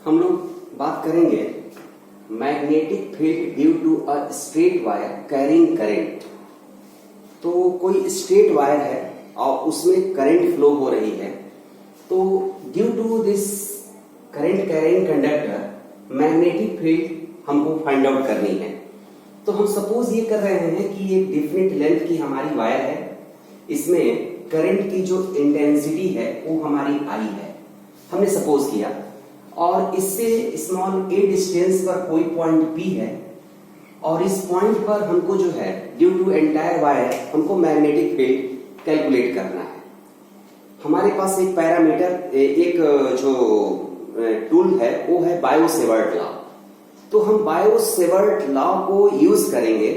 हम लोग बात करेंगे magnetic field due to a straight wire carrying current. तो कोई स्ट्रेट वायर है और उसमें करंट फ्लो हो रही है, तो due to this current carrying conductor magnetic field हमको फाइंड आउट करनी है। तो हम सपोज ये कर रहे हैं कि एक डिफरेंट लेंथ की हमारी वायर है, इसमें करंट की जो इंटेंसिटी है वो हमारी आई है, हमने सपोज किया, और इससे स्मॉल ए डिस्टेंस पर कोई पॉइंट पी है, और इस पॉइंट पर हमको जो है ड्यू टू एंटायर वायर हमको मैग्नेटिक फील्ड कैलकुलेट करना है। हमारे पास एक पैरामीटर एक जो टूल है वो है बायो-सेवर्ट लॉ। तो हम बायो-सेवर्ट लॉ को यूज करेंगे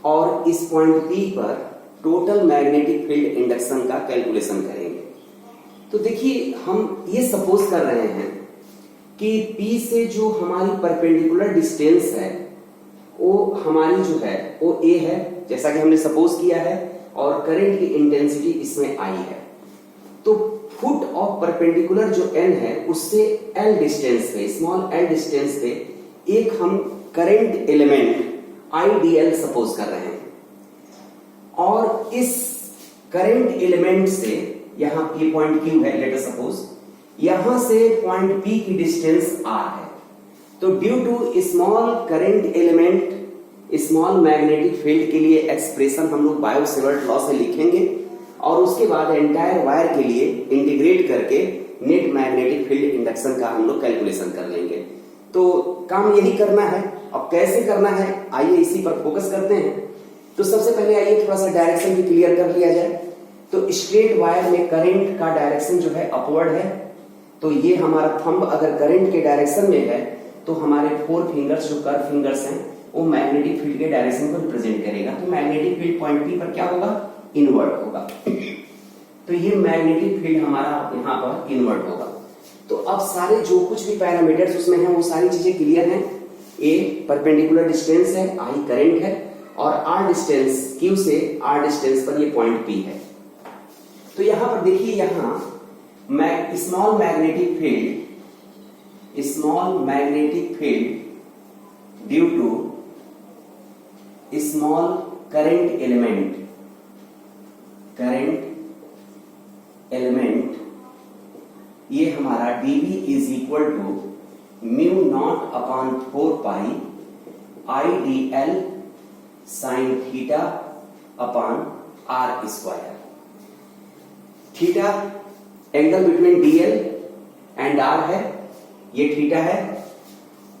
और इस पॉइंट पी पर टोटल मैग्नेटिक फील्ड इंडक्शन का कैलकुलेशन करेंगे। तो देखिए हम ये सपोज कर रहे हैं कि P से जो हमारी परपेंडिकुलर डिस्टेंस है वो हमारी जो है वो A है, जैसा कि हमने सपोज किया है, और करंट की इंटेंसिटी इसमें I है। तो फुट ऑफ परपेंडिकुलर जो N है उससे L डिस्टेंस पे, स्मॉल L डिस्टेंस पे एक हम करंट एलिमेंट IDL सपोज कर रहे हैं, और इस करंट एलिमेंट से यहां ये पॉइंट Q है, लेट अस सपोज, यहां से पॉइंट P की डिस्टेंस R है। तो due to small current element small magnetic field के लिए एक्सप्रेशन हम लोग बायो-सेवर्ट लॉ से लिखेंगे, और उसके बाद एंटायर वायर के लिए इंटीग्रेट करके नेट मैग्नेटिक फील्ड इंडक्शन का हम लोग कैलकुलेशन कर लेंगे। तो काम यही करना है। अब कैसे करना है आइए इसी पर फोकस करते हैं। तो सबसे पहले आइए थोड़ा सा डायरेक्शन भी क्लियर कर लिया जाए। तो स्ट्रेट वायर में करंट का डायरेक्शन जो है अपवर्ड है, तो ये हमारा थंब अगर करंट के डायरेक्शन में है तो हमारे फोर फिंगर्स जो कर्व फिंगर्स हैं वो मैग्नेटिक फील्ड के डायरेक्शन को रिप्रेजेंट करेगा। तो मैग्नेटिक फील्ड पॉइंट पी पर क्या होगा, इनवर्ट होगा। तो ये मैग्नेटिक फील्ड हमारा यहाँ पर इनवर्ट होगा। तो अब सारे जो कुछ भी पैरामीटर्स उसमें हैं वो सारी चीजें क्लियर हैं। ए परपेंडिकुलर डिस्टेंस है, आई करंट है, और आर डिस्टेंस क्यू से आर डिस्टेंस पर ये पॉइंट पी है। तो यहां पर देखिए, यहां small magnetic field due to small current element ये हमारा dV is equal to mu not upon 4 pi IDL sine theta upon R square. Theta angle between DL and R है, ये थीटा है,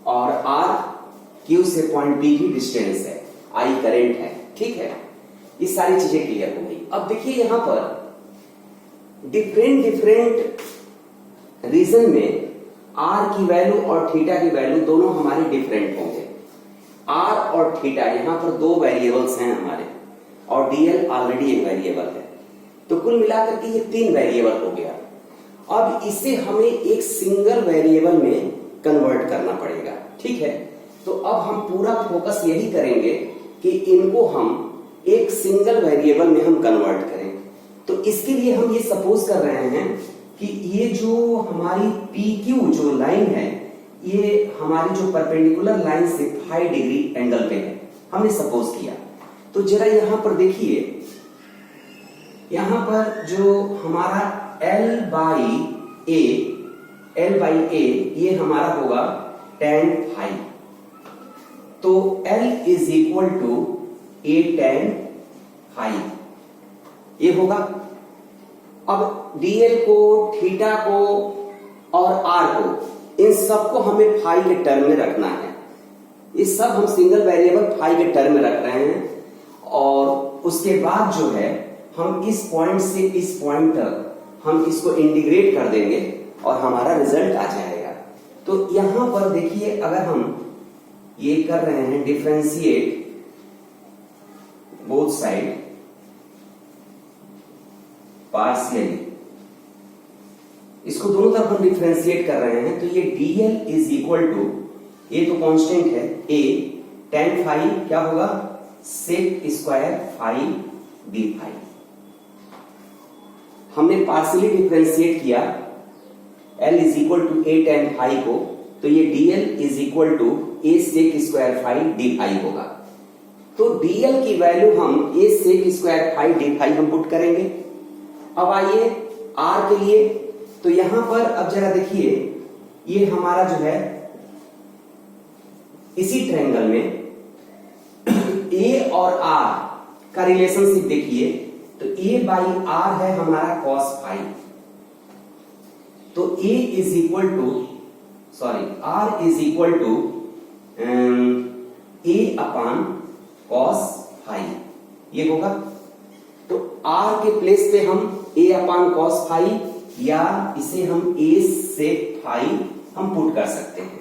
और R Q से point P की distance है, I current है। ठीक है, ये सारी चीजें क्लियर हो गई। अब देखिए यहां पर डिफरेंट रीजन में R की वैल्यू और थीटा की वैल्यू दोनों हमारे डिफरेंट होंगे। R और थीटा यहां पर दो वेरिएबल्स हैं हमारे, और DL ऑलरेडी एक वेरिएबल है, तो कुल मिलाकर के ये 3 वेरिएबल हो गया। अब इसे हमें एक सिंगल वेरिएबल में कन्वर्ट करना पड़ेगा। ठीक है, तो अब हम पूरा फोकस यही करेंगे कि इनको हम एक सिंगल वेरिएबल में हम कन्वर्ट करें। तो इसके लिए हम ये सपोज कर रहे हैं कि ये जो हमारी PQ जो लाइन है ये हमारी जो परपेंडिकुलर लाइन से 5 डिग्री एंगल पे है, हमने सपोज किया। तो जरा यहां पर देखिए, यहां पर जो हमारा L बाई ए ये हमारा होगा tan phi। तो L is equal to A tan phi ये होगा। अब DL को, थीटा को और R को, इन सबको हमें फाई के टर्म में रखना है। ये सब हम सिंगल वेरिएबल फाई के टर्म में रख रहे हैं, और उसके बाद जो है हम इस पॉइंट से इस पॉइंट तक हम इसको इंटीग्रेट कर देंगे और हमारा रिजल्ट आ जाएगा। तो यहां पर देखिए, अगर हम ये कर रहे हैं डिफरेंशिएट बोथ साइड पार्शियली, इसको दोनों तरफ हम डिफरेंशिएट कर रहे हैं, तो ये DL इज इक्वल टू, ये तो कांस्टेंट है, A tan phi क्या होगा, sec square phi d phi। हमने पार्शियली डिफरेंशिएट किया L is equal to A tan phi को, तो ये dl is equal to a sec square phi D phi होगा। तो dl की वैल्यू हम a sec square phi D phi हम पुट करेंगे। अब आइए r के लिए, तो यहां पर अब जरा देखिए, ये हमारा जो है इसी ट्रायंगल में a और r का रिलेशनशिप देखिए, तो a बाई r है हमारा cos फाई, तो a is equal to r is equal to a upon cos phi, ये होगा। तो r के प्लेस पे हम a अपान cos फाई या इसे हम a sec फाई हम पुट कर सकते हैं।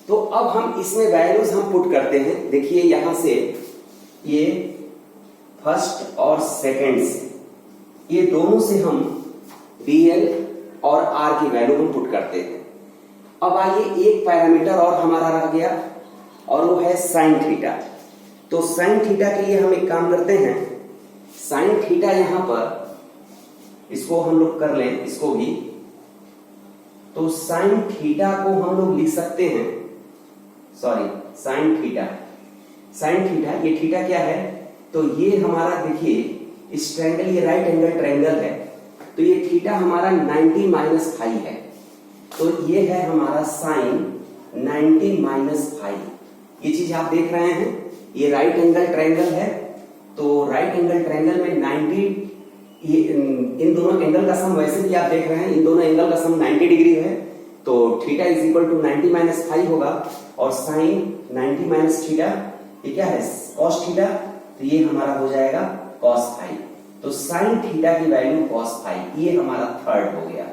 तो अब हम इसमें वैल्यूज हम पुट करते हैं। देखिए यहां से ये फर्स्ट और सेकंड से, ये दोनों से हम dl और r की वैल्यू हम पुट करते हैं। अब आइए एक पैरामीटर और हमारा रह गया और वो है साइन थीटा। तो साइन थीटा के लिए हम एक काम करते हैं, साइन थीटा यहां पर इसको हम लोग कर लें, इसको भी, तो साइन थीटा को हम लोग लिख सकते हैं, साइन थीटा, ये थीटा क्या है, तो ये हमारा देखिए इस ट्रायंगल, ये राइट एंगल ट्रायंगल है, तो ये थीटा हमारा 90 माइनस फाई है, तो ये है हमारा साइन 90 माइनस फाई। ये चीज आप देख रहे हैं, ये राइट एंगल ट्रायंगल है, तो राइट एंगल ट्रायंगल में 90, ये इन दोनों एंगल का सम वैसे भी आप देख रहे हैं, इन दोनों एंगल का सम 90 डिग्री है, तो theta is equal to 90 minus phi होगा, और साइन 90 माइनस थीटा ये क्या है, कॉस थीटा, तो ये हमारा हो जाएगा कॉस फाई। तो साइन थीटा की वैल्यू कॉस फाई, ये हमारा थर्ड हो गया।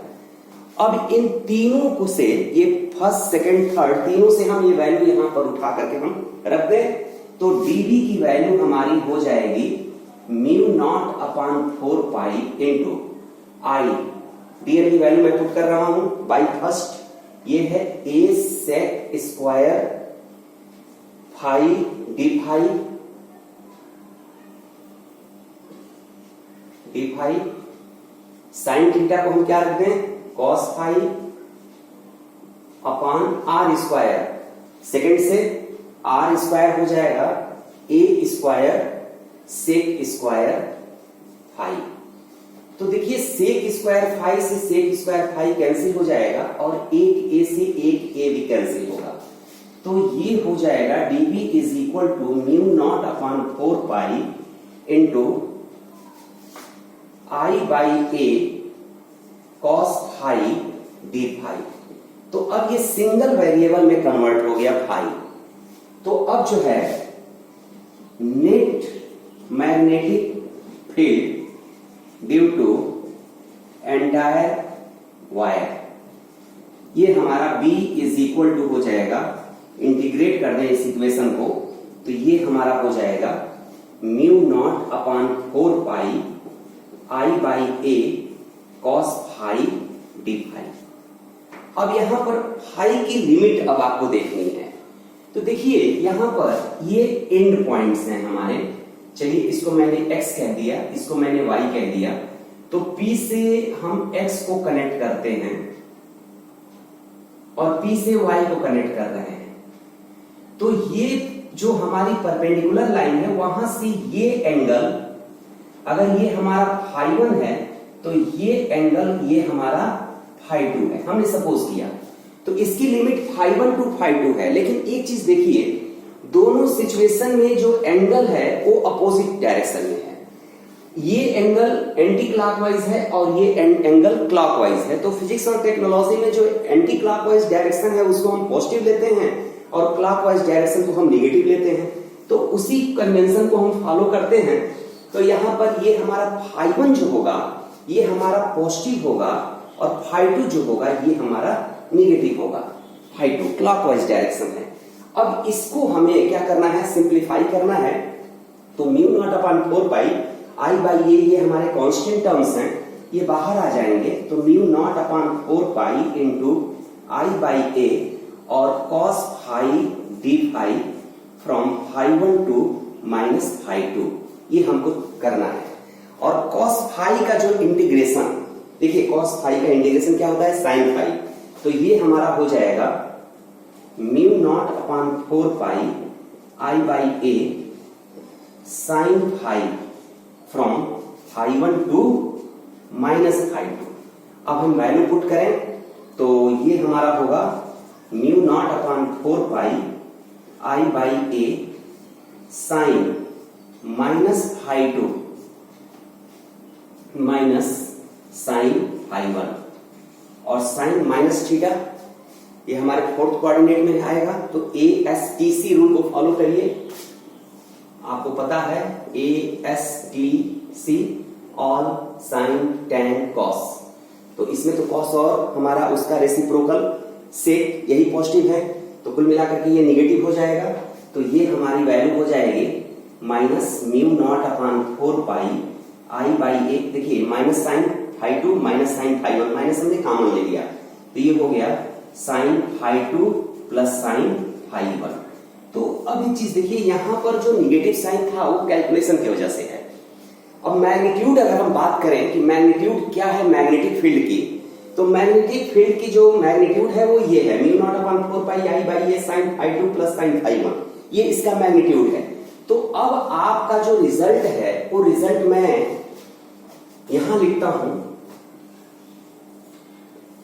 अब इन तीनों को से, ये फर्स्ट सेकंड थर्ड तीनों से हम ये वैल्यू यहां पर उठा करके हम रख दें, तो dv की वैल्यू हमारी हो जाएगी mu nought upon 4 pi into I, dl की वैल्यू मैं पुट कर रहा हूं बाई फर्स्ट, ये है a sec square phi D phi, sine theta को हम क्या रख दें, cos phi upon R square, second से आर स्क्वायर हो जाएगा A square sec square phi. तो देखिए सेक स्क्वायर फाई से सेक स्क्वायर फाई कैंसिल हो जाएगा और एक ए से एक ए भी कैंसिल होगा, तो ये हो जाएगा dv is equal to mu not upon 4 pi into I by A cos phi D phi. तो अब ये सिंगल वेरिएबल में कन्वर्ट हो गया फाई। तो अब जो है net magnetic field due to entire wire, ये हमारा B इज इक्वल टू हो जाएगा, इंटीग्रेट कर दें इस इक्वेशन को, तो ये हमारा हो जाएगा mu not upon 4 pi I by A cos phi D phi. अब यहां पर फाई की लिमिट अब आपको देखनी है, तो देखिए यहां पर ये एंड पॉइंट्स हैं हमारे, चलिए इसको मैंने x कह दिया, इसको मैंने y कह दिया, तो P से हम x को कनेक्ट करते हैं और P से y को कनेक्ट कर रहे हैं, तो ये जो हमारी परपेंडिकुलर लाइन है वहां से ये एंगल, अगर ये हमारा फाई 1 है तो ये एंगल ये हमारा फाई 2 है, हमने सपोज किया, तो इसकी लिमिट फाई 1 टू फाई 2 है। लेकिन एक चीज देखिए, दोनों सिचुएशन में जो एंगल है वो अपोजिट डायरेक्शन में है, ये एंगल एंटी क्लॉकवाइज है और ये एंगल क्लॉकवाइज है। तो फिजिक्स और टेक्नोलॉजी में जो एंटी क्लॉकवाइज डायरेक्शन है उसको हम पॉजिटिव लेते हैं और क्लॉकवाइज डायरेक्शन को हम नेगेटिव लेते हैं, तो उसी कन्वेंशन को हम फॉलो करते हैं। तो यहां पर ये हमारा फाई 1 जो होगा ये हमारा पॉजिटिव होगा और फाई 2 जो होगा ये हमारा नेगेटिव होगा, फाई 2 क्लॉकवाइज डायरेक्शन है। अब इसको हमें क्या करना है, सिंप्लीफाई करना है, तो mu not upon 4 pi I by A, ये हमारे कांस्टेंट टर्म्स हैं, ये बाहर आ जाएंगे, तो mu not upon 4 pi into I by A और cos phi D phi from phi 1 to minus phi 2, ये हमको करना है। और कॉस फाई का जो इंटीग्रेशन, देखिए कॉस फाई का इंटीग्रेशन क्या होता है, साइन फाई, तो ये हमारा हो जाएगा mu not upon 4 pi I by A sine phi from phi 1 to minus phi 2। अब हम वैल्यू पुट करें तो ये हमारा होगा mu not upon 4 pi I by A sine minus phi 2 minus sine phi 1 और साइन माइनस थीटा, ये हमारे फोर्थ कोऑर्डिनेट में आएगा। तो ASTC रूल को फॉलो करिए, आपको पता है ASTC all sine tan cos. तो इसमें तो कॉस और हमारा उसका रेसिप्रोकल सेक यही पॉजिटिव है, तो कुल मिलाकर के ये निगेटिव हो जाएगा। तो ये हमारी वैल्यू हो जाएगी minus mu not upon 4 pi I by A. देखिए minus sine phi 2 minus sine phi 1, minus हमने कॉमन ले लिया तो ये हो गया sine phi 2 plus sine phi 1। तो अब एक चीज देखिए, यहां पर जो निगेटिव साइन था वो कैलकुलेशन की वजह से है। अब मैग्नीट्यूड अगर हम बात करें कि मैग्नीट्यूड क्या है मैग्नेटिक फील्ड की, तो मैग्नेटिक फील्ड की जो मैग्नीट्यूड है वो ये है mu not upon 4 pi I by A sine phi 2 plus sine phi 1, ये इसका मैग्नीट्यूड है। तो अब आपका जो रिजल्ट है वो रिजल्ट मैं यहां लिखता हूं।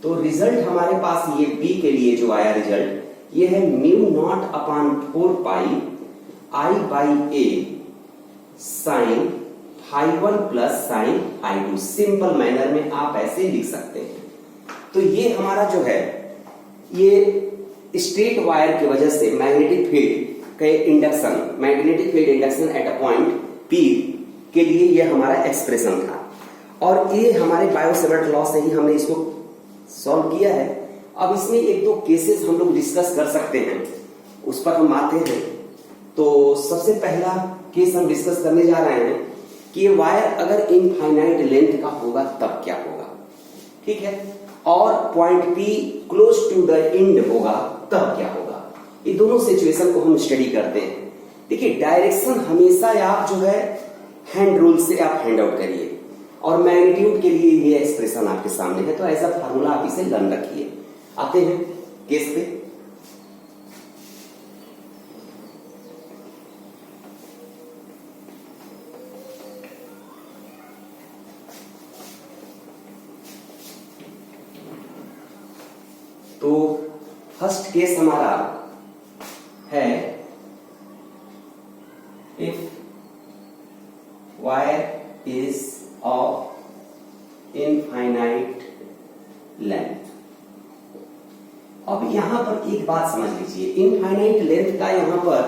तो रिजल्ट हमारे पास ये बी के लिए जो आया रिजल्ट ये है mu not upon 4 pi I by A sine phi 1 plus sine phi 2। Simple manner में आप ऐसे लिख सकते हैं। तो ये हमारा जो है ये स्ट्रेट वायर की वजह से मैग्नेटिक फील्ड के induction, magnetic field induction at a point P के लिए ये हमारा एक्सप्रेशन था। और ये हमारे बायो-सेवर्ट लॉ से ही हमने इसको सॉल्व किया है। अब इसमें एक दो केसेस हम लोग डिस्कस कर सकते हैं, उस पर हम आते हैं। तो सबसे पहला केस हम डिस्कस करने जा रहे हैं कि ये वायर अगर इनफाइनाइट लेंथ का होगा तब क्या होगा, ठीक है, और point P close to the end होगा तब क्या होगा। ये दोनों सिचुएशन को हम स्टडी करते हैं। देखिए डायरेक्शन हमेशा आप जो है हैंड रूल से आप हैंड आउट करिए, और मैग्नीट्यूड के लिए ये एक्सप्रेशन आपके सामने है, तो ऐसा फार्मूला आप इसे लर्न रखिए। आते हैं केस पे। तो फर्स्ट केस हमारा है if wire is of infinite length. अब यहां पर एक बात समझ लीजिए, इनफाइनाइट लेंथ का यहां पर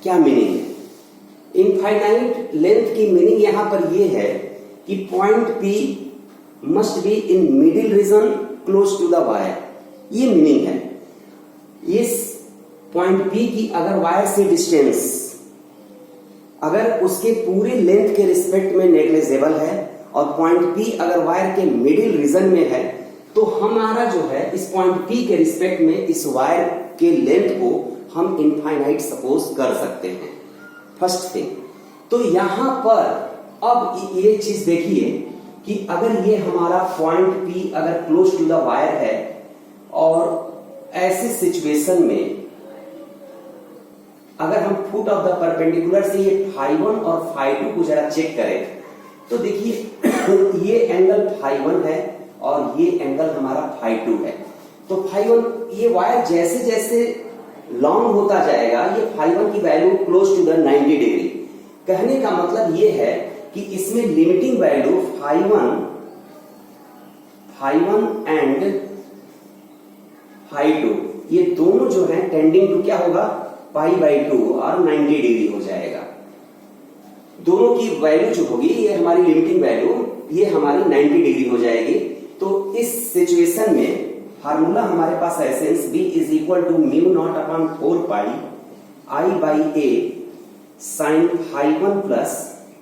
क्या मीनिंग है। इनफाइनाइट लेंथ की मीनिंग यहां पर यह है कि point P must be in middle region close to the wire, ये मीनिंग है। इस पॉइंट पी की अगर वायर से डिस्टेंस अगर उसके पूरे लेंथ के रिस्पेक्ट में नेग्लिजिबल है और पॉइंट पी अगर वायर के मिडिल रीजन में है, तो हमारा जो है इस पॉइंट पी के रिस्पेक्ट में इस वायर के लेंथ को हम इनफाइनाइट सपोज कर सकते हैं। फर्स्ट थिंग, तो यहां पर अब ये चीज देखिए कि अगर ये हमारा पॉइंट पी अगर क्लोज टू द वायर है और ऐसे सिचुएशन में अगर हम फुट ऑफ द परपेंडिकुलर से ये फाई 1 और फाई 2 को जरा चेक करें तो देखिए ये एंगल फाई 1 है और ये एंगल हमारा फाई 2 है। तो फाई 1 ये वायर जैसे जैसे लॉन्ग होता जाएगा ये फाई 1 की value close to the 90 degree. कहने का मतलब ये है कि इसमें limiting value phi 1 and phi 2 ये दोनों जो है टेंडिंग टू क्या होगा पाई बाई 2 और 90 डिग्री हो जाएगा। दोनों की वैल्यू जो होगी ये हमारी लिमिटिंग वैल्यू ये हमारी 90 डिग्री हो जाएगी। तो इस सिचुएशन में फार्मूला हमारे पास है since b is equal to mu not upon 4 pi I by A sine phi 1 plus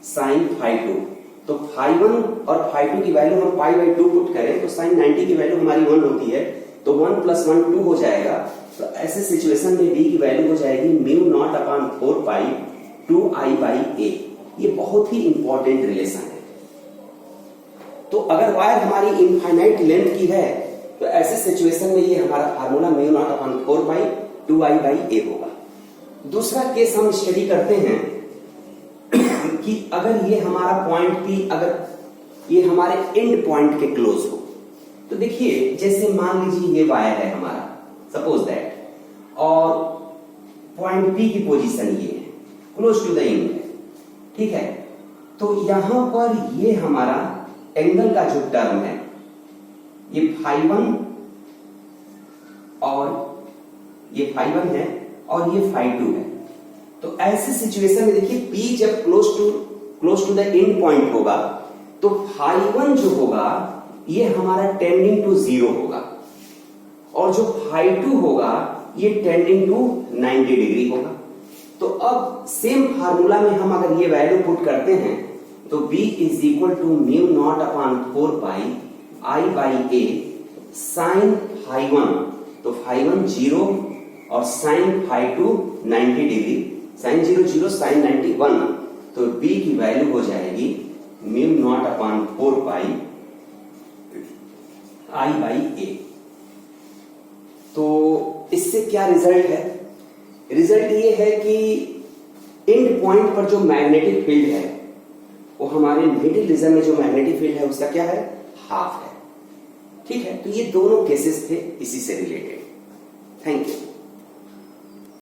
sine phi 2। तो फाई 1 और फाई 2 की वैल्यू हम पाई बाई 2 पुट करें तो साइन 90 की वैल्यू हमारी 1 होती है, तो 1 प्लस 1 2 हो जाएगा। तो ऐसे सिचुएशन में b की वैल्यू हो जाएगी mu not upon 4 pi 2 I by A. ये बहुत ही इंपॉर्टेंट रिलेशन है। तो अगर वायर हमारी इनफाइनाइट लेंथ की है तो ऐसे सिचुएशन में ये हमारा formula mu not upon 4 pi 2i by A होगा। दूसरा केस हम स्टडी करते हैं कि अगर ये हमारा पॉइंट P अगर ये हमारे एंड पॉइंट के क्लोज हो, तो देखिए जैसे मान लीजिए ये वायर है हमारा, सपोज दैट, और पॉइंट P की पोजीशन ये है, क्लोज टू द एंड है, ठीक है। तो यहां पर ये हमारा एंगल का जो टर्म है ये φ1 और ये φ1 है और ये φ2 है। तो ऐसे सिचुएशन में देखिए P जब close to the end point होगा तो φ1 जो होगा ये हमारा टेंडिंग टू 0 होगा और जो φ2 होगा ये टेंडिंग टू 90 डिग्री होगा। तो अब सेम फार्मूला में हम अगर ये वैल्यू पुट करते हैं तो B is equal to mu not upon 4 pi I by A sine φ1, तो φ1 0 और साइन φ2 90 डिग्री, साइन 0 0 साइन 90 1, तो B की वैल्यू हो जाएगी mu not upon 4 pi I by A. तो इससे क्या रिजल्ट है? रिजल्ट ये है कि एंड पॉइंट पर जो मैग्नेटिक फील्ड है वो हमारे मिडिल रीजन में जो मैग्नेटिक फील्ड है उसका क्या है? हाफ है, ठीक है। तो ये दोनों केसेस थे इसी से रिलेटेड। Thank you.